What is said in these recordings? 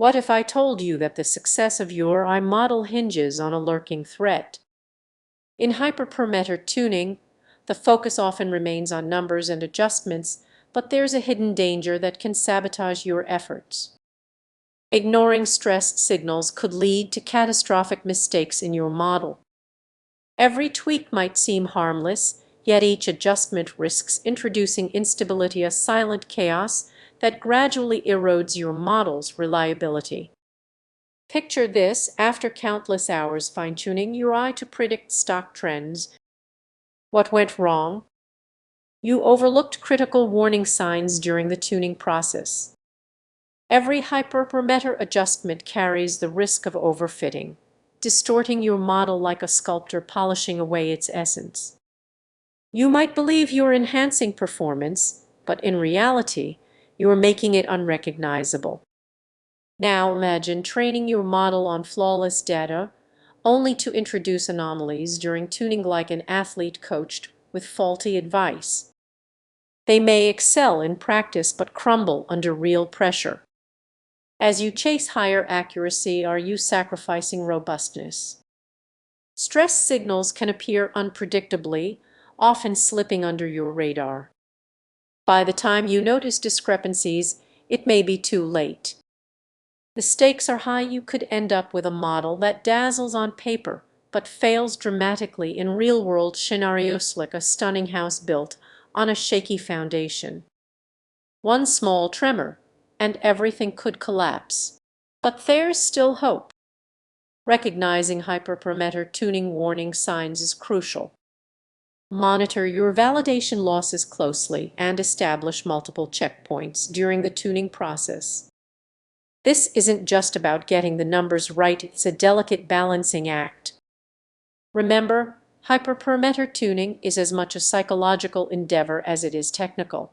What if I told you that the success of your I model hinges on a lurking threat? In hyperparameter tuning, the focus often remains on numbers and adjustments, but there's a hidden danger that can sabotage your efforts. Ignoring stress signals could lead to catastrophic mistakes in your model. Every tweak might seem harmless, yet each adjustment risks introducing instability, a silent chaos that gradually erodes your model's reliability. Picture this: after countless hours fine-tuning your eye to predict stock trends. What went wrong? You overlooked critical warning signs during the tuning process. Every hyperparameter adjustment carries the risk of overfitting, distorting your model like a sculptor polishing away its essence. You might believe you're enhancing performance, but in reality, you're making it unrecognizable. Now imagine training your model on flawless data, only to introduce anomalies during tuning, like an athlete coached with faulty advice. They may excel in practice but crumble under real pressure. As you chase higher accuracy, are you sacrificing robustness? Stress signals can appear unpredictably, often slipping under your radar. By the time you notice discrepancies, it may be too late. The stakes are high. You could end up with a model that dazzles on paper but fails dramatically in real-world scenarios, like a stunning house built on a shaky foundation. One small tremor, and everything could collapse. But there's still hope. Recognizing hyperparameter tuning warning signs is crucial. Monitor your validation losses closely and establish multiple checkpoints during the tuning process. This isn't just about getting the numbers right, it's a delicate balancing act. Remember, hyperparameter tuning is as much a psychological endeavor as it is technical.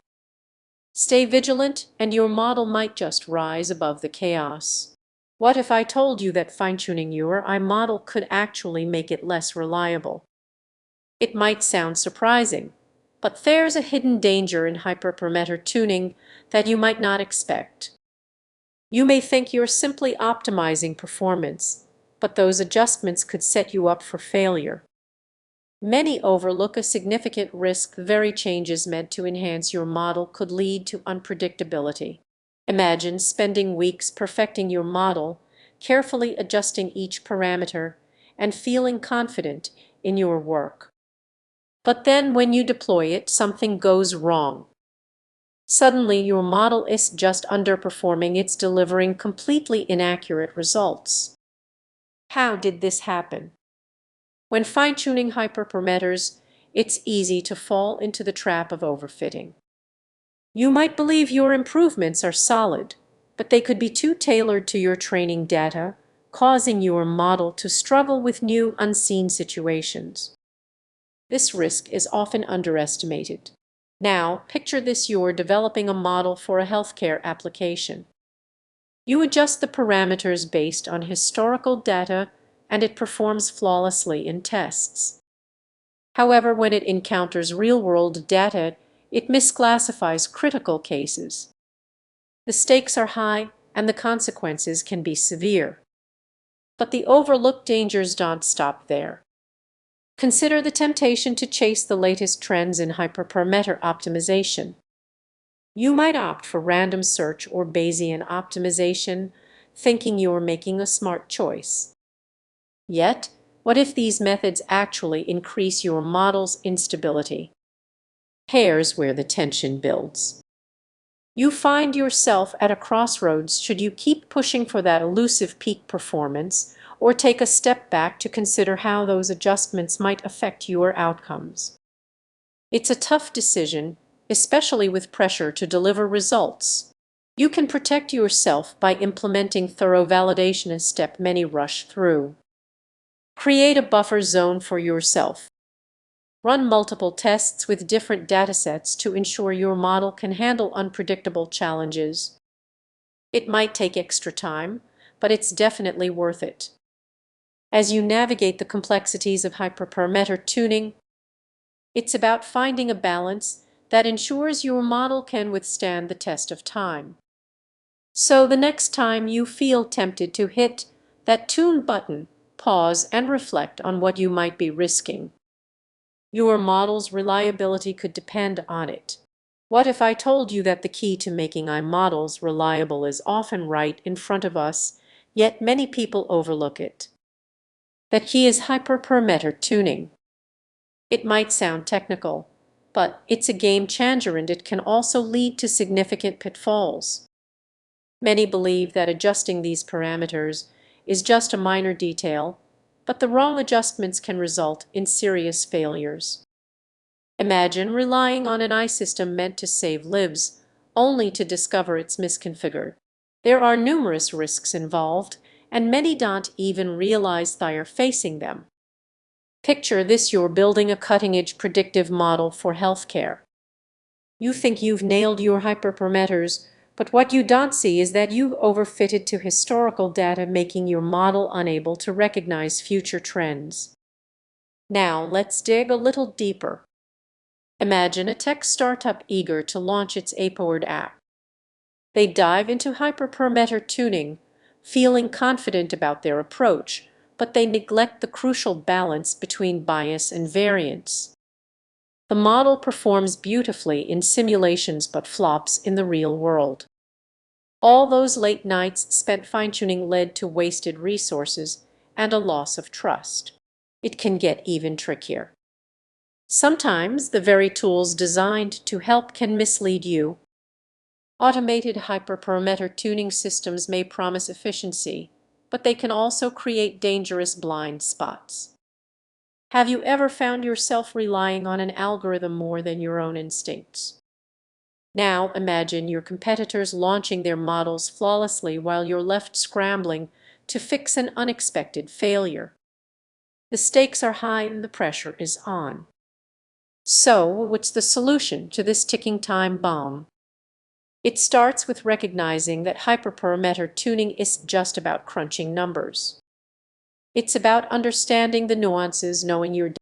Stay vigilant, and your model might just rise above the chaos. What if I told you that fine-tuning your I model could actually make it less reliable? It might sound surprising, but there's a hidden danger in hyperparameter tuning that you might not expect. You may think you're simply optimizing performance, but those adjustments could set you up for failure. Many overlook a significant risk: the very changes meant to enhance your model could lead to unpredictability. Imagine spending weeks perfecting your model, carefully adjusting each parameter, and feeling confident in your work. But then when you deploy it, something goes wrong. Suddenly, your model isn't just underperforming, it's delivering completely inaccurate results. How did this happen? When fine-tuning hyperparameters, it's easy to fall into the trap of overfitting. You might believe your improvements are solid, but they could be too tailored to your training data, causing your model to struggle with new, unseen situations. This risk is often underestimated. Now, picture this: you're developing a model for a healthcare application. You adjust the parameters based on historical data, and it performs flawlessly in tests. However, when it encounters real-world data, it misclassifies critical cases. The stakes are high, and the consequences can be severe. But the overlooked dangers don't stop there. Consider the temptation to chase the latest trends in hyperparameter optimization. You might opt for random search or Bayesian optimization, thinking you're making a smart choice. Yet, what if these methods actually increase your model's instability? Here's where the tension builds. You find yourself at a crossroads: should you keep pushing for that elusive peak performance, or take a step back to consider how those adjustments might affect your outcomes? It's a tough decision, especially with pressure to deliver results. You can protect yourself by implementing thorough validation, a step many rush through. Create a buffer zone for yourself. Run multiple tests with different datasets to ensure your model can handle unpredictable challenges. It might take extra time, but it's definitely worth it. As you navigate the complexities of hyperparameter tuning, it's about finding a balance that ensures your model can withstand the test of time. So the next time you feel tempted to hit that tune button, pause and reflect on what you might be risking. Your model's reliability could depend on it. What if I told you that the key to making our models reliable is often right in front of us, yet many people overlook it? That key is hyperparameter tuning. It might sound technical, but it's a game changer and it can also lead to significant pitfalls. Many believe that adjusting these parameters is just a minor detail, but the wrong adjustments can result in serious failures. Imagine relying on an eye system meant to save lives, only to discover it's misconfigured. There are numerous risks involved, and many don't even realize they are facing them. Picture this: you're building a cutting-edge predictive model for healthcare. You think you've nailed your hyperparameters, but what you don't see is that you've overfitted to historical data, making your model unable to recognize future trends. Now, let's dig a little deeper. Imagine a tech startup eager to launch its app-powered app. They dive into hyperparameter tuning, feeling confident about their approach, but they neglect the crucial balance between bias and variance. The model performs beautifully in simulations but flops in the real world. All those late nights spent fine-tuning led to wasted resources and a loss of trust. It can get even trickier. Sometimes the very tools designed to help can mislead you. Automated hyperparameter tuning systems may promise efficiency, but they can also create dangerous blind spots. Have you ever found yourself relying on an algorithm more than your own instincts? Now imagine your competitors launching their models flawlessly while you're left scrambling to fix an unexpected failure. The stakes are high and the pressure is on. So, what's the solution to this ticking time bomb? It starts with recognizing that hyperparameter tuning isn't just about crunching numbers. It's about understanding the nuances, knowing your